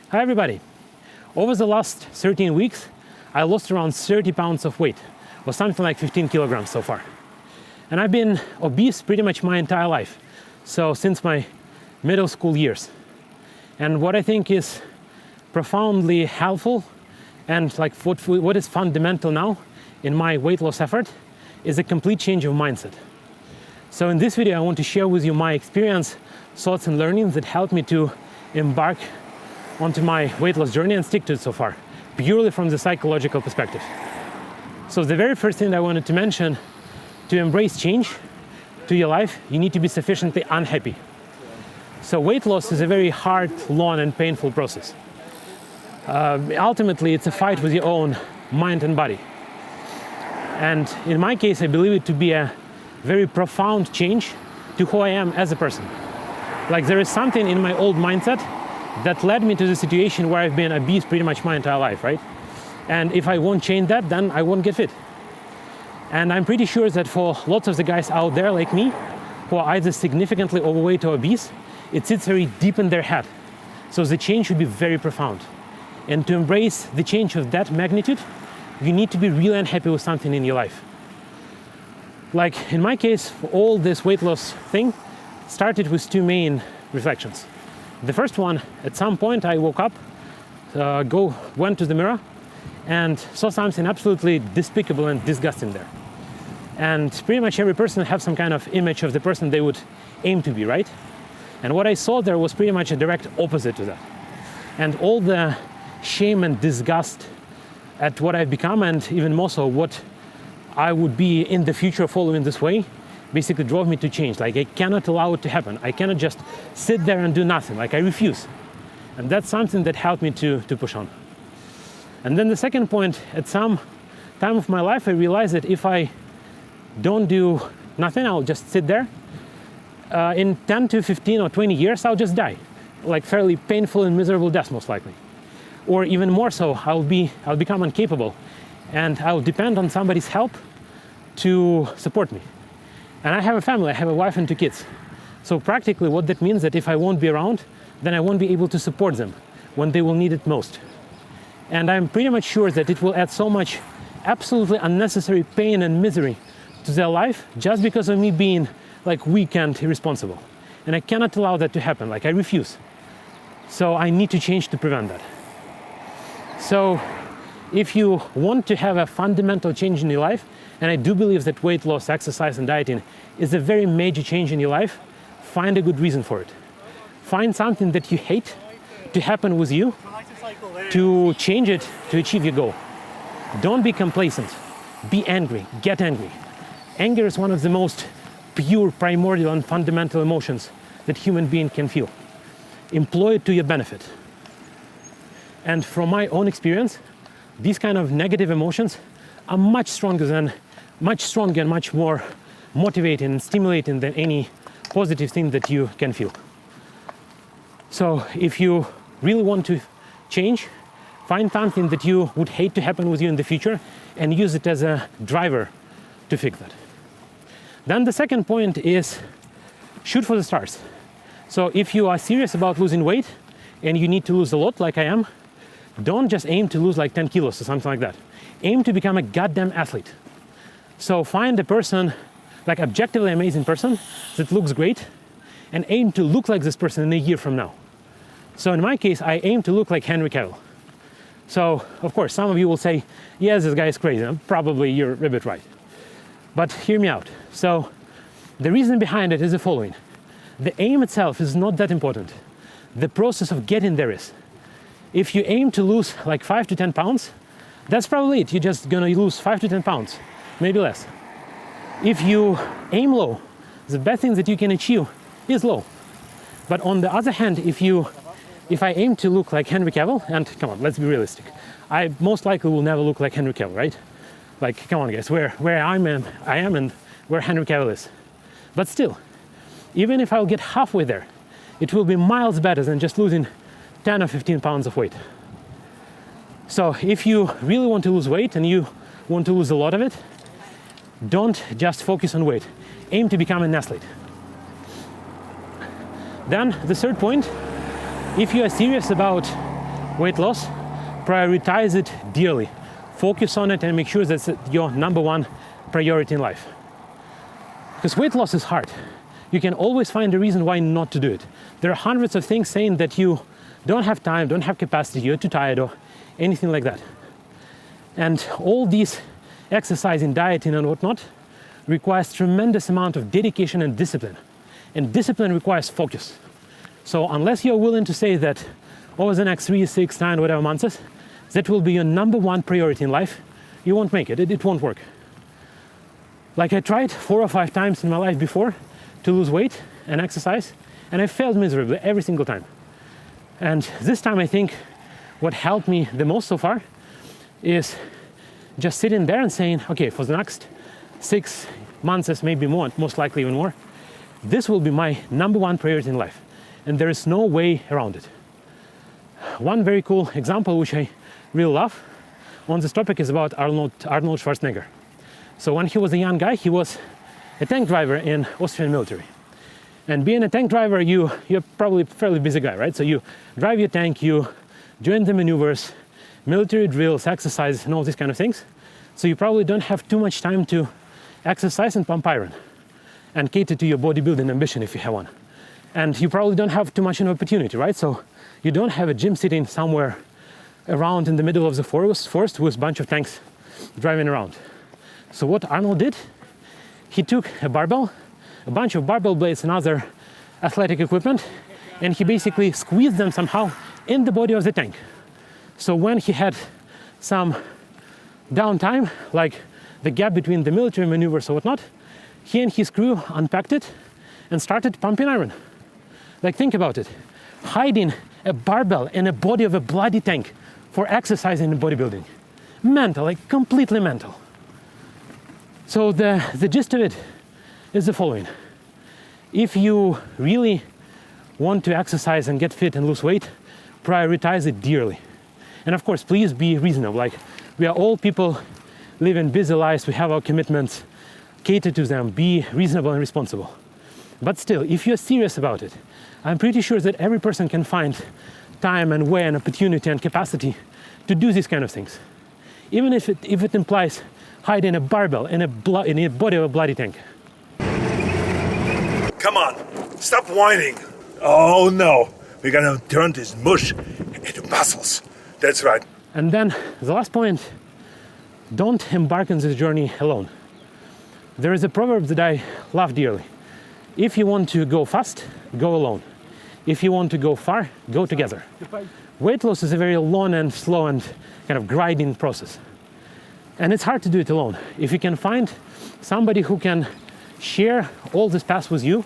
Hi everybody. Over the last 13 weeks, I lost around 30 pounds of weight, or something like 15 kilograms so far. And I've been obese pretty much my entire life, so since my middle school years. And what I think is profoundly helpful and like what is fundamental now in my weight loss effort is a complete change of mindset. So in this video, I want to share with you my experience, thoughts and learnings that helped me to embark onto my weight loss journey and stick to it so far, purely from the psychological perspective. So the very first thing I wanted to mention, to embrace change to your life, you need to be sufficiently unhappy. So weight loss is a very hard, long and painful process. Ultimately, it's a fight with your own mind and body. And in my case, I believe it to be a very profound change to who I am as a person. Like there is something in my old mindset that led me to the situation where I've been obese pretty much my entire life, right? And if I won't change that, then I won't get fit. And I'm pretty sure that for lots of the guys out there like me, who are either significantly overweight or obese, it sits very deep in their head. So the change should be very profound. And to embrace the change of that magnitude, you need to be really unhappy with something in your life. Like in my case, all this weight loss thing started with two main reflections. The first one, at some point I woke up, went to the mirror and saw something absolutely despicable and disgusting there. And pretty much every person has some kind of image of the person they would aim to be, right? And what I saw there was pretty much a direct opposite to that. And all the shame and disgust at what I've become, and even more so what I would be in the future following this way, basically drove me to change. Like I cannot allow it to happen. I cannot just sit there and do nothing. Like I refuse. And that's something that helped me to push on. And then the second point, at some time of my life, I realized that if I don't do nothing, I'll just sit there. In 10 to 15 or 20 years, I'll just die. Like fairly painful and miserable death, most likely. Or even more so, I'll become incapable. And I'll depend on somebody's help to support me. And I have a family, I have a wife and two kids. So practically what that means that if I won't be around, then I won't be able to support them when they will need it most. And I'm pretty much sure that it will add so much absolutely unnecessary pain and misery to their life just because of me being like weak and irresponsible. And I cannot allow that to happen, like I refuse. So I need to change to prevent that. So if you want to have a fundamental change in your life, and I do believe that weight loss, exercise and dieting is a very major change in your life, find a good reason for it. Find something that you hate to happen with you, to change it, to achieve your goal. Don't be complacent. Be angry. Get angry. Anger is one of the most pure, primordial and fundamental emotions that human being can feel. Employ it to your benefit. And from my own experience, these kind of negative emotions are much stronger and much more motivating and stimulating than any positive thing that you can feel. So if you really want to change, find something that you would hate to happen with you in the future and use it as a driver to fix that. Then the second point is shoot for the stars. So if you are serious about losing weight and you need to lose a lot like I am, don't just aim to lose like 10 kilos or something like that. Aim to become a goddamn athlete. So find a person, like objectively amazing person that looks great, and aim to look like this person in a year from now. So in my case, I aim to look like Henry Cavill. So of course, some of you will say, yes, this guy is crazy. Probably you're a bit right. But hear me out. So the reason behind it is the following. The aim itself is not that important. The process of getting there is. If you aim to lose like 5 to 10 pounds, that's probably it. You're just gonna lose 5 to 10 pounds, maybe less. If you aim low, the best thing that you can achieve is low. But on the other hand, if I aim to look like Henry Cavill, and come on, let's be realistic. I most likely will never look like Henry Cavill, right? Like, come on guys, where I am and where Henry Cavill is. But still, even if I'll get halfway there, it will be miles better than just losing 10 or 15 pounds of weight. So if you really want to lose weight and you want to lose a lot of it, don't just focus on weight. Aim to become an athlete. Then the third point, if you are serious about weight loss, prioritize it dearly. Focus on it and make sure that's your number one priority in life. Because weight loss is hard. You can always find a reason why not to do it. There are hundreds of things saying that you don't have time, don't have capacity, you're too tired or anything like that. And all these exercising, dieting and whatnot requires tremendous amount of dedication and discipline. And discipline requires focus. So unless you're willing to say that over the next 3, 6, 9, whatever months, that will be your number one priority in life, you won't make it. It won't work. Like I tried 4 or 5 times in my life before to lose weight and exercise, and I failed miserably every single time. And this time I think what helped me the most so far is just sitting there and saying, okay, for the next 6 months, maybe more, most likely even more, this will be my number one priority in life. And there is no way around it. One very cool example, which I really love on this topic, is about Arnold Schwarzenegger. So when he was a young guy, he was a tank driver in Austrian military. And being a tank driver, you're probably a fairly busy guy, right? So you drive your tank, you join the maneuvers, military drills, exercises, and all these kind of things. So you probably don't have too much time to exercise and pump iron and cater to your bodybuilding ambition if you have one. And you probably don't have too much of an opportunity, right? So you don't have a gym sitting somewhere around in the middle of the forest with a bunch of tanks driving around. So what Arnold did, he took a barbell, a bunch of barbell blades and other athletic equipment, and he basically squeezed them somehow in the body of the tank. So when he had some downtime, like the gap between the military maneuvers or whatnot, he and his crew unpacked it and started pumping iron. Like, think about it. Hiding a barbell in the body of a bloody tank for exercising and bodybuilding. Mental, like completely mental. So the gist of it is the following. If you really want to exercise and get fit and lose weight, prioritize it dearly. And of course, please be reasonable. Like, we are all people living busy lives, we have our commitments, cater to them, be reasonable and responsible. But still, if you're serious about it, I'm pretty sure that every person can find time and way and opportunity and capacity to do these kind of things. Even if it implies hiding a barbell in a body of a bloody tank. Come on, stop whining. Oh no, we're gonna turn this mush into muscles. That's right. And then the last point, don't embark on this journey alone. There is a proverb that I love dearly. If you want to go fast, go alone. If you want to go far, go together. Weight loss is a very long and slow and kind of grinding process. And it's hard to do it alone. If you can find somebody who can share all this path with you,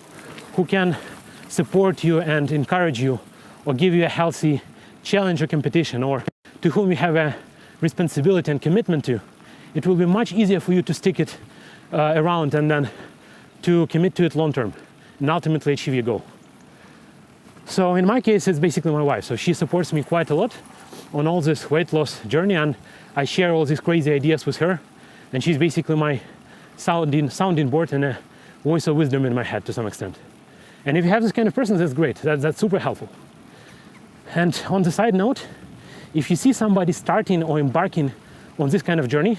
who can support you and encourage you, or give you a healthy challenge or competition, or to whom you have a responsibility and commitment to, it will be much easier for you to stick it around and then to commit to it long term and ultimately achieve your goal. So in my case, it's basically my wife. So she supports me quite a lot on all this weight loss journey, and I share all these crazy ideas with her, and she's basically my sounding board and a voice of wisdom in my head to some extent. And if you have this kind of person, that's great. That's super helpful. And on the side note, if you see somebody starting or embarking on this kind of journey,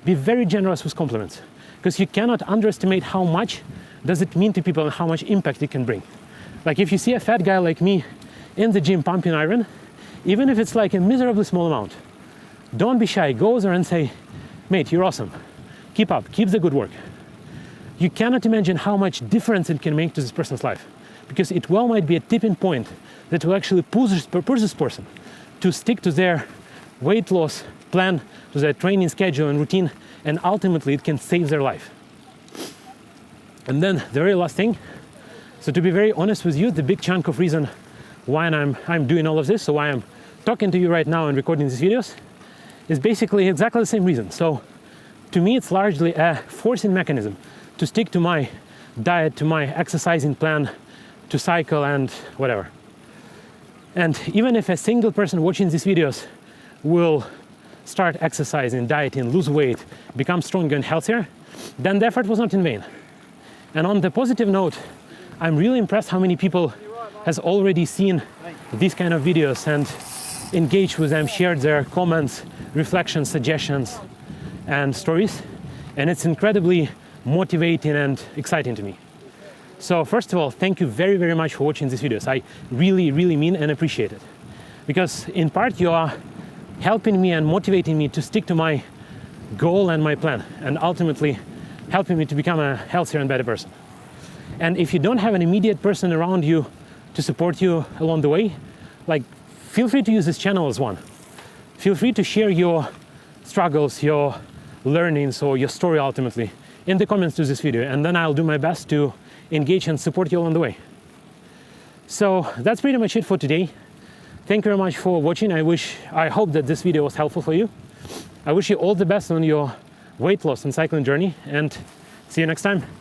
be very generous with compliments, because you cannot underestimate how much does it mean to people and how much impact it can bring. Like, if you see a fat guy like me in the gym pumping iron, even if it's like a miserably small amount, don't be shy. Go there and say, mate, you're awesome. Keep up, keep the good work. You cannot imagine how much difference it can make to this person's life, because it well might be a tipping point that will actually push this person to stick to their weight loss plan, to their training schedule and routine, and ultimately it can save their life. And then the very last thing, so to be very honest with you, the big chunk of reason why I'm doing all of this, so why I'm talking to you right now and recording these videos, is basically exactly the same reason. So to me, it's largely a forcing mechanism to stick to my diet, to my exercising plan, to cycle and whatever. And even if a single person watching these videos will start exercising, dieting, lose weight, become stronger and healthier, then the effort was not in vain. And on the positive note, I'm really impressed how many people has already seen these kind of videos and engaged with them, shared their comments, reflections, suggestions, and stories. And it's incredibly motivating and exciting to me. So first of all, thank you very, very much for watching these videos. I really, really mean and appreciate it. Because in part you are helping me and motivating me to stick to my goal and my plan, and ultimately helping me to become a healthier and better person. And if you don't have an immediate person around you to support you along the way, like, feel free to use this channel as one. Feel free to share your struggles, your learnings, or your story ultimately in the comments to this video, and then I'll do my best to engage and support you along the way. So that's pretty much it for today. Thank you very much for watching. I hope that this video was helpful for you. I wish you all the best on your weight loss and cycling journey, and see you next time.